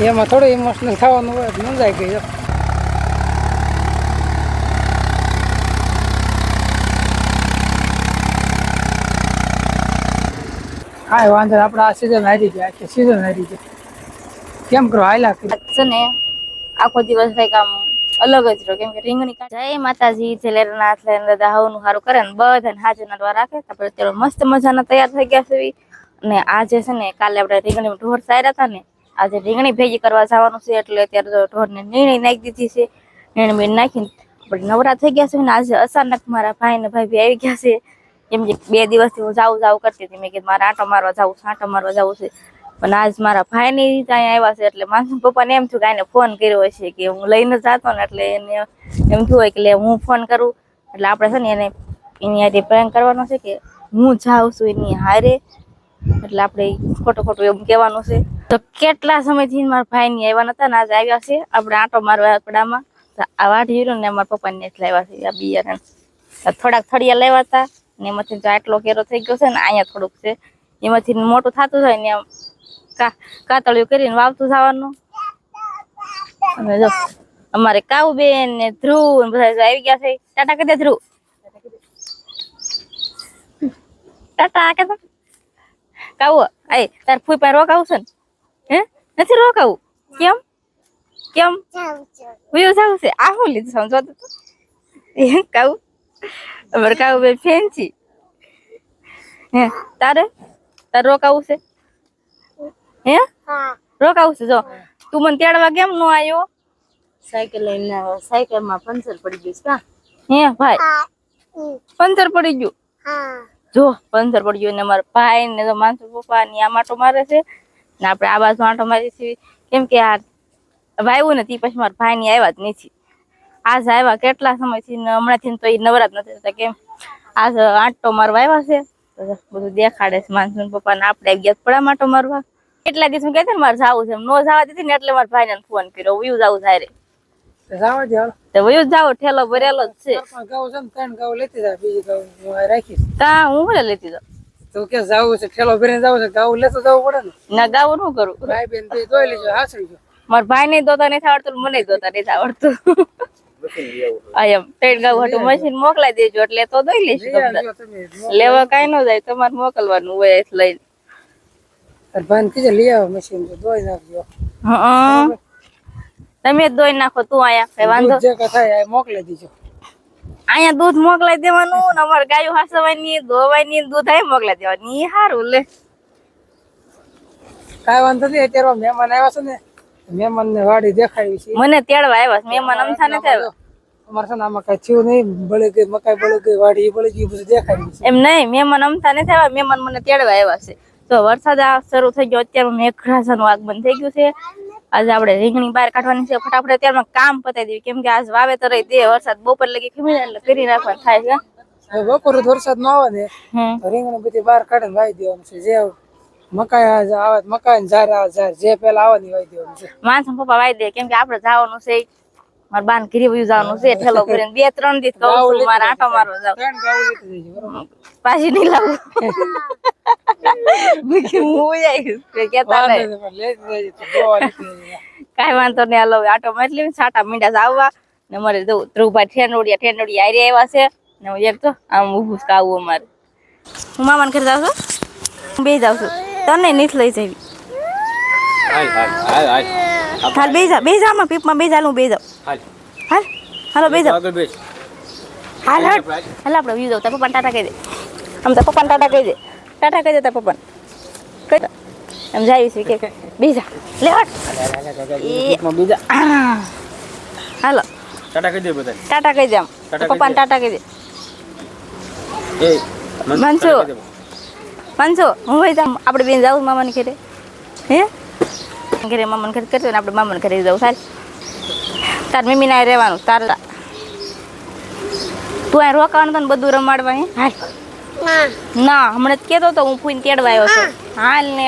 એમાં થોડું ઇમોશનલ થવાનું હોય તો મંજાઈ ગઈ. કાંઈ વાંધો નહીં, આપણે આ સિઝન હારી ગયા, આખી સિઝન હારી ગયા. કેમ કરો હાલ્યા છે ને આખો દિવસ કઈક આમ અલગ જ રહ્યો. કેમ કે રીંગણી જય માતાજી જલેરનાથ દાદા હવનું સારું કરે ને બધાને હાજર ના રાખે. આપણે અત્યારે મસ્ત મજાના તૈયાર થઈ ગયા છે. અને આજે છે ને કાલે આપણે રીંગણી ઢોર સાર્યા હતા ને, આજે રીંગણી ભેગી કરવા જવાનું છે. એટલે અત્યારે ઢોરને નીણી નાખી દીધી છે. નીણ બીણ નાખીને આપણે નવરા થઈ ગયા છે. ને આજે અચાનક મારા ભાઈ ને ભાભી આવી ગયા છે. કેમ કે 2 દિવસથી હું જાઉં કરતી હતી. મેં કીધું મારે આંટો મારવા જવું છે. પણ આજ મારા ભાઈ ની ત્યાં આવ્યા છે. એટલે મારા પપ્પાને એમ થયું કે આને ફોન કર્યો હશે કે હું લઈને જતો ને, એટલે એને એમ થયું હોય કે હું ફોન કરું. એટલે આપણે છે ને એને એની હારે પ્રેન્ક કરવાનો છે કે હું જાઉં છું એની હારે. એટલે આપણે ખોટું એવું કહેવાનું છે. તો કેટલા સમયથી મારા ભાઈ ની આવ્યા નતા ને આજે આવ્યા છે. આપણે આંટો મારવા આપણામાં આ વાઢ હીરું ને મારા પપ્પા ને લાવ્યા છે આ બિયારણ. થોડાક થળિયા લેવા હતા ને એમાંથી તો આટલો કેરો થઈ ગયો છે ને અહીંયા થોડુંક છે. એમાંથી મોટું થતું જાય ને કાતળિયું કરીને વાવતું જવાનું. અને જો અમારે કાઉબેન ને ધ્રુવ ને બધા આવી ગયા છે. ટાટા કહી દે ધ્રુવ, ટાટા કે કાઉ આય તાર ફૂઈ પાસે રોકાવું છે ને? હે નથી રોકાવું? કેમ કેમ વયું જાવું છે? આ હું લીધું સમજો તો કાઉ અમારે કાઉબેન ફેન્સી. હે તારે રોકાવું છે? હે રોકાવું છે? જો તું મને તેડવા કેમ નો આવ્યો? સાયકલ લઈને સાયકલ માં પંચર પડી ગયું કા? હે ભાઈ પંચર પડી ગયું? જો પંચર પડી ગયું ને મારા ભાઈ ને તો માનસુ પપ્પા ની આ માટો મારે છે ને આપણે આ બાજુ આંટો મારી છીએ. કેમ કે આ વાવ્યું નથી પછી મારા ભાઈ ની આવ્યા જ નથી. આજ આવ્યા કેટલા સમયથી ને હમણાંથી તો એ નવરાત નથી થતા. કેમ આજ આંટો મારવા આવ્યા છે. બધું દેખાડે છે માનસુ પપ્પા ને. આપણે ગયા પડા માટો મારવા. કેટલા દિવસ કહેતા ને મારે જવું છે, નો જવા દીધી ને એટલે મારા ભાઈ ને ફોન કર્યો વયું જવું થાય તો વયું જાવ. ઠેલો ભરેલો જ છે. હું ભલે લેતી જાઉં. તો કે જાવું છે ઠેલો ભરીને જાવું છે, ગાવું લેતો જવું પડે ને. ના ગાવું શું કરું? ભાઈ બેન બે દોઈ લેજો, હાસરી જો. મારા ભાઈ ને દોતા નથી આવડતું, મને દોતા નથી આવડતું. એમ 3 ગાઉ હતું મશીન મોકલાઈ દેજો એટલે તો દોઈ લઈશું. લેવા કઈ ન જાય, તમારે મોકલવાનું હોય લઈને. ભાઈ કીધે લઈ આવો મશીન તો દોઈ નાખજો. તમે જ દોઈ નાખો. તું આયા કઈ વાંધો જે કઈ થાય મોકલી દીજો. અહીંયા દૂધ મોકલાઈ દેવાનું ને અમારે ગાયો હાસવાની ધોવાની દૂધ આય મોકલાઈ દેવાની. ઈ હારું લે. કાઈ વાંધો નહીં. અત્યારે મહેમાન આવ્યા છે ને, મહેમાન ને વાડી દેખાડી છે. મને તેડવા આવ્યા છે મહેમાન. અમથા નથી આવ્યા. અમારે છે ને આમાં કઈ થયું નહીં. બળી ગઈ મકાઈ, બળી ગઈ વાડી બળી ગઈ, બધું દેખાડી છે. એમ નહીં, મહેમાન અમથા નથી આવ્યા. મહેમાન મને તેડવા આવ્યા છે. તો વરસાદ શરૂ થઈ ગયો. અત્યારે મેઘરાજાનું આગમન થઈ ગયું છે. આજે આપણે રીંગણી બહાર કાઢવાની છે. ફટાફટ અત્યારમાં કામ પતાવી દેવી. કેમ કે આજ વાવેતર દે વરસાદ બપોર લગી ખમીને એટલે કરી નાખવાનું થાય છે. બપોરે વરસાદ ન આવે ને રીંગણી બધી બહાર કાઢીને વાવી દેવાનું છે. જે મકાઈ આવે મકાઈ ને ઝાર જે પેલા આવવાની વાવી દેવાનું છે. માણસો પપ્પા વાવી દે. કેમ કે આપડે જવાનું છે મારા બાન ઘીરી વયું જવાનું છે ઠેલો ભરીને. 2-3 દિવસ કહું છું મારે આંટો મારવા જાવ. પાછી નહીં લાવું. કઈ વાંધો નહીં. હાલો આટો મારી સાટા મીંડા આવવા ને મારે જવું. ધ્રુવભાઈ ઠેનોડિયા હારી આવ્યા છે ને હું એક તો આમ ઉભું આવું. અમારે હું મામાને ઘરે જાઉં છું. હું બે જાઉં છું. તને નથી લઈ જવી. હાલ બે જા આમાં પીપમાં બે જા. હું બે જાઉં. હાલ હાલો બે જાઉં. હાલ હાલ આપણે વ્યુ જાઉં. તાર પપ્પાને ટાટા કહી દે. આમ તાર પપ્પાને ટાટા કહી દે. ટાટા કહી દે તાર પપ્પાને. કઈ એમ જાય છે કે બીજા લે હટ બીજા. હાલો ટાટા કહી દે બધા. ટાટા કહી દે. આમ પપ્પાને ટાટા કહી દે. પાંચસો હું ભાઈ જામ. આપણે બેન જાવું મામાની ઘરે. હે ઘરે મામાને ઘરે કરજો ને આપણે મામાને ઘરે જવું. સારું તાર મમ્મી ના રહેવાનું. તાર તું આ રોકાવાનું તને બધું રમાડવા. હે હાલ ના હમણાં જ કેતો તો હું ફૂઈને તેડવા આવ્યો છું. હાલ ને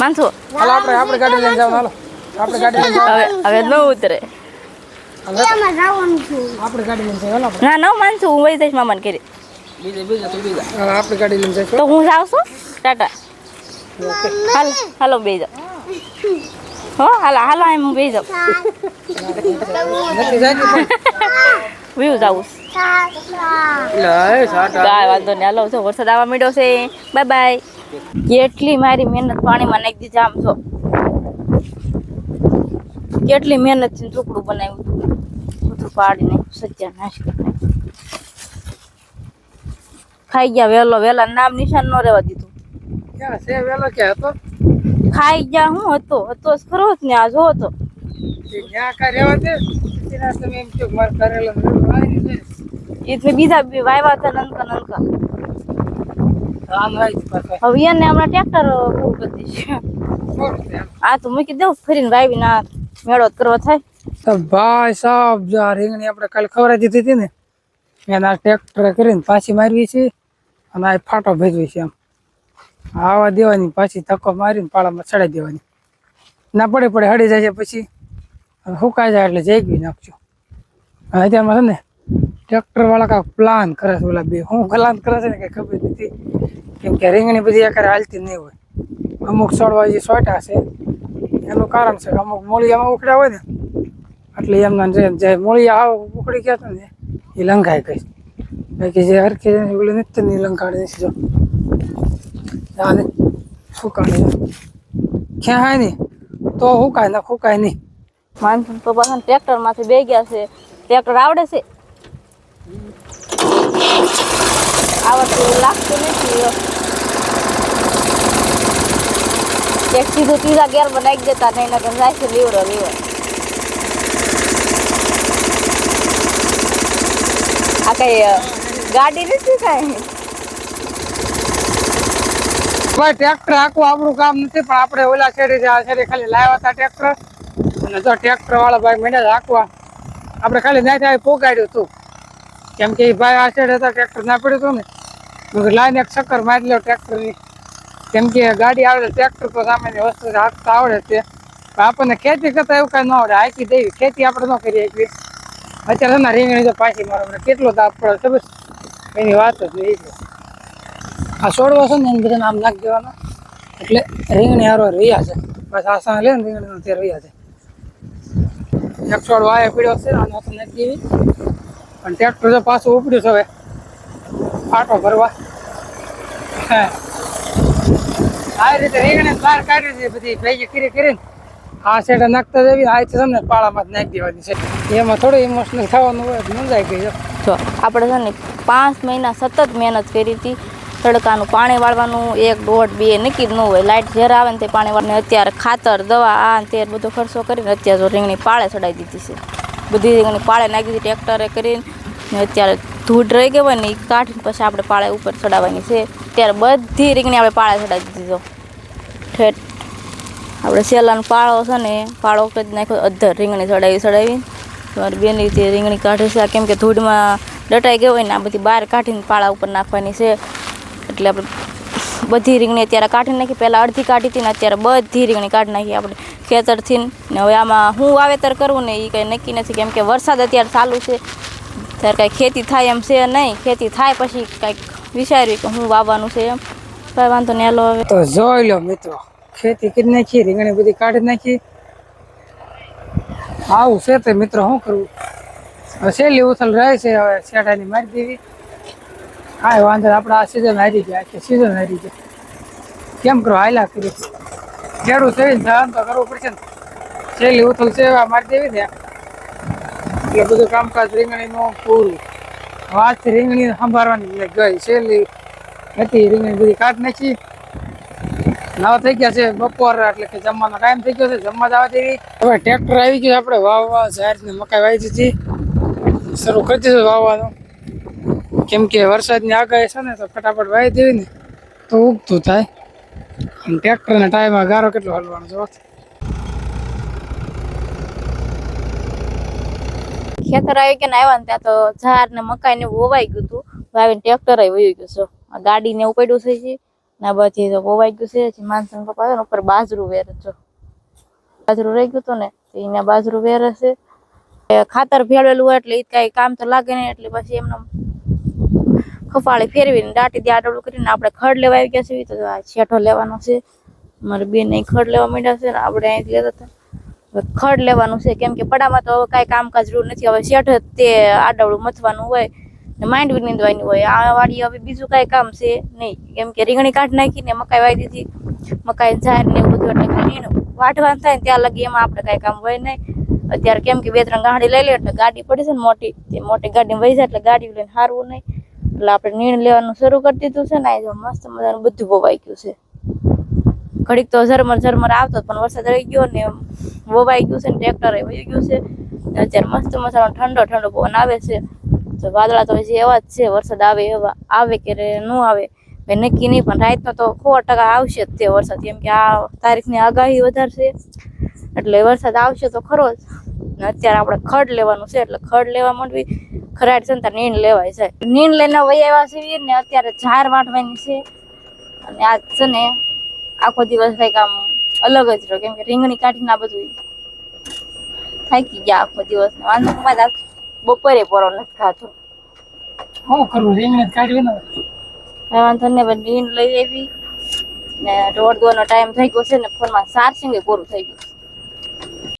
માનસો આપણે ગાડી લઈને જાવ. હાલો આપણે ગાડી લઈને જાવ. હવે ન ઉતરે. આપણે ગાડી લઈને જાવ. ના ન માનસું હું વહી જઈશ મામાને ઘરે. આપણે ગાડી લઈને જઈશું. તો હું જાઉં છું. ટાટા હાલો હાલો બે જાઓ હો હાલો હાલો એમ બે જાઓ નથી જાતી પણ. વ્યૂ જાવું લે સાટા કાંઈ વાંધો નહીં હાલો જો વરસાદ આવવા માંડ્યો છે બાય બાય કેટલી મારી મહેનત પાણીમાં નાખી દીધી આમ જો કેટલી મહેનત થી ઝૂંપડું બનાવ્યું બધું પાડીને સચ્ચા નાશ કરી નાખ્યું ખાઈ ગયા વેલા નામ નિશાન ન રહેવા દીધું ક્યાં છે વેલો કે હતો ખાઈ ગયા હું હતો જ ખરો જ ને આ જો હતો ત્યાં કા રહેવા દે તેના તમે એમ કે માર કરેલો આવી ને એટલે બીજા બી વાયવા હતા નનકા નનકા આમ આવી પાછા હવે એને હમણાં ટ્રેક્ટર પૂરું કરી દઈશું આ તો મૂકી દઉં ફરીને વાવી ના મેળો જ કરવા થાય તો ભાઈ સાહેબ જો આ રીંગણી આપણે કાલે ખવડાવી દીધી હતી ને એના ટ્રેક્ટર કરીને પાછી મારવી છે અને આ ફાટો ભેજવી છે આમ આવા દેવાની પાછી ધક્કો મારીને પાળામાં ચડાવી દેવાની ના પડે હળી જાય છે પછી સુકાઈ જાય એટલે જઈ નાખજો અને અત્યારમાં છે ને ટ્રેક્ટર વાળા કાંઈક પ્લાન કરે છે ઓલા બે હું પ્લાન કરે છે ને કઈ ખબર નથી કેમ કે રીંગણી બધી એકારે હાલતી નહીં હોય અમુક છોડવા જે સોટા છે એનું કારણ છે કે અમુક મૂળિયામાં ઉખડ્યા હોય ને એટલે એમના જે મૂળિયા આવ ઉખડી ગયા હતા ને એ લંઘાઈ ગઈ બાકી જે હરખી ઓલી નથી ને લંઘાડી નથી જો ચાલે સુકાડે ક્યાં હાય નહીં તો હુકાય ના ફૂકાય નહીં માનસુન પપ્પા છે ને ટ્રેક્ટર માંથી બે ગયા છે ટ્રેક્ટર આવડે છે આવડતું એવું લાગતું નથી એક સીધું ત્રીજા ગેરમાં નાખી દેતા નહીં નકર જાય છે લીવડો આ કઈ ગાડી નથી કાંઈ ભાઈ ટ્રેક્ટર આખું આપણું કામ નથી પણ આપણે ઓલા છેડે આ છેડે ખાલી લાવ્યા હતા ટ્રેક્ટર અને જો ટ્રેક્ટર વાળા ભાઈ મેળા રાખવા આપણે ખાલી ના થાય પોગાડ્યું હતું કેમ કે એ ભાઈ આ છેડે હતા ટ્રેક્ટર ના પડ્યું હતું ને લાઈને એક ચક્કર મારી લો ટ્રેક્ટરની કેમ કે ગાડી આવે ટ્રેક્ટર તો સામાન્ય વસ્તુ હાંકતા આવડે છે પણ આપણને ખેતી કરતા એવું કાંઈ ન આવડે હાંકી દેવી ખેતી આપણે ન કરીએ એકવી અત્યારે ના રીંગણી તો પાછી મારો કેટલો તાપ પડે ખબર એની વાત જ નહીં આ છોડવા છે ને એને બધાને આમ નાખી દેવાના એટલે રીંગણી હારો રહ્યા છે બસ આ સાં લે ને રીંગણીનો તે રહ્યા છે એક છોડ વાય પીડ્યો છે આનો તો નાખી દેવી પણ ટ્રેક્ટર તો પાછું ઉપડ્યું છે હવે આટો ભરવા હા આ રીતે રીંગણી બહાર કાઢી છે બધી ભેગી કરીને આ સેટા નાખતા જવી આ છે ને પાળામાં જ નાખી દેવાની છે એમાં થોડું ઇમોશનલ થવાનું હોય નોંધાઈ ગઈ છે જો આપણે છે ને 5 મહિના સતત મહેનત કરી હતી તડકાનું પાણી વાળવાનું 1, 1.5, 2 નક્કી જ ન હોય લાઇટ જ્યારે આવે ને તે પાણી વાળને અત્યારે ખાતર દવા આ તે બધો ખર્ચો કરીને અત્યારે જો રીંગણી પાળે ચડાવી દીધી છે બધી રીંગણી પાળે નાખી દીધી ટ્રેક્ટરે કરીને ને અત્યારે ધૂળ રહી ગઈ હોય ને એ કાઢીને પછી આપણે પાળે ઉપર ચડાવવાની છે ત્યારે બધી રીંગણી આપણે પાળે ચડાવી દીધી જો ઠેઠ આપણે સેલાનો પાળો છે ને પાળો કરી નાખ્યો અધર રીંગણી ચડાવી તમારી બેની તે રીંગણી કાઢે છે કેમ કે ધૂળમાં દટાઈ ગઈ હોય ને આ બધી બહાર કાઢીને પાળા ઉપર નાખવાની છે એટલે આપણે બધી રીંગણી અત્યારે કાઢી નાખી પહેલાં અડધી કાઢી હતી ને અત્યારે બધી રીંગણી કાઢી નાખી આપણે ખેતરથી ને હવે આમાં હું વાવેતર કરવું ને એ કંઈ નક્કી નથી કેમ કે વરસાદ અત્યારે ચાલુ છે ત્યારે કાંઈ ખેતી થાય એમ છે નહીં ખેતી થાય પછી કાંઈક વિચાર્યું કે હું વાવવાનું છે એમ કાંઈ વાંધો નહીં હાલો હવે તો જોઈ લો મિત્રો ખેતી કરી નાખી રીંગણી બધી કાઢી નાખી આવું છે તે મિત્રો શું કરવું હવે સહેલી ઉથલ રહે છે હવે શેઠાની મારી દેવી કાંઈ વાંધો આપણે આ સિઝન હારી ગયા આખી સિઝન હારી ગયા કેમ કરો હાયલા કરી ખેડૂત છે ધ્યાન તો કરવું પડશે ને સહેલી ઉથલ સેવા મારી દેવી ને એટલે બધું કામકાજ રીંગણીનું પૂરું આજથી રીંગણી સંભાળવાની ગઈ સહેલી હતી રીંગણી બધી કાઢી નાખી નવા થઈ ગયા છે બપોર એટલે કે જમવાનો ટાઈમ થઈ ગયો છે જમવા જવા દેવી હવે ટ્રેક્ટર આવી ગયું આપણે વાવવા જાહેરને મકાઈ વાવી દીધી શરૂ કરી દીધું વાવવાનું કેમ કે વરસાદની આગાહી છે ને તો ફટાફટ વાવી દેવી ને તો ઉગતું થાય અને ટ્રેક્ટરના ટાઈમમાં ગારો કેટલો હલવાનો જો ખેતર આવી કે આવ્યા ને ત્યાં તો ઝાર ને મકાઈ ને વોવાઈ ગયું હતું વાવીને ટ્રેક્ટર વહી ગયું છે આ ગાડી ને ઉપડ્યું થઈ છે ના બધી તો વોવાઈ ગયું છે માનસન પપ્પા છે ને ઉપર બાજરું વેરે છો બાજરું રહી ગયું હતું ને એને બાજરું વેરે છે ખાતર ભેળવેલું હોય એટલે એ કઈ કામ તો લાગે નહીં એટલે પછી એમને ખફાળી ફેરવીને દાટી દે આડવડું કરીને આપણે ખડ લેવા આવી ગયા છે તો આ છેઠો લેવાનો છે મારે બેન અહીં ખડ લેવા માંડ્યા છે ને આપણે અહીં લેતા હતા. હવે ખડ લેવાનું છે કેમ કે પડામાં તો હવે કાંઈ કામકાજ રૂ નથી. હવે શેઠ તે આડવડું મથવાનું હોય ને માંડવી નીંદવાની હોય. આ વાડી હવે બીજું કાંઈ કામ છે નહીં કેમ કે રીંગણી કાઢી નાખીને મકાઈ વાવી દીધી. મકાઈ ઝાર ને એવું બધું એટલે ખાલી એનું વાઢવાનું થાય ને ત્યાં લગી એમાં આપણે કાંઈ કામ હોય નહીં. અત્યારે કેમ કે 2-3 ગાડી લઈ લે એટલે ગાડી પડી છે ને મોટી, તે મોટી ગાડીમાં વહી જાય એટલે ગાડી લઈને હારવું નહીં. એટલે આપણે નીણ લેવાનું શરૂ કરી દીધું છે ને. આ મસ્ત મજાનું બધું વવાઈ ગયું છે. ઘડીક તો ઝરમર આવતો પણ વરસાદ રહી ગયો ને વવાઈ ગયું છે ને ટ્રેક્ટર વહી ગયું છે. અત્યારે મસ્ત મજાનો ઠંડો પવન આવે છે. તો વાદળા તો હજી એવા જ છે, વરસાદ આવે કે ન આવે નક્કી નહીં, પણ રાતનો તો 100% આવશે જ તે વરસાદ. કેમ કે આ તારીખની આગાહી વધારે છે એટલે વરસાદ આવશે તો ખરો જ. ને અત્યારે આપણે ખડ લેવાનું છે એટલે ખડ લેવા માંડવી. ખરાડ છે ને ત્યાં નીણ લેવાય છે. નીણ લઈને વહી આવ્યા છીએ ને અત્યારે ઝાર વાટવાની છે. અને આજ છે ને આખો દિવસ કંઈક આમ અલગ જ રહ્યો કેમ કે રીંગણી કાઢીને આ બધું થાકી ગયા આખો દિવસ. વાંધો બાદ બપોરે પોરો નથી ખાતો. શું કરવું, રીંગણી કાઢવી ને વાંધો ને નીણ લઈ આવી ને દોઢ નો ટાઈમ થઈ ગયો છે ને ફોનમાં ચાર્જિંગ પૂરું થઈ ગયું.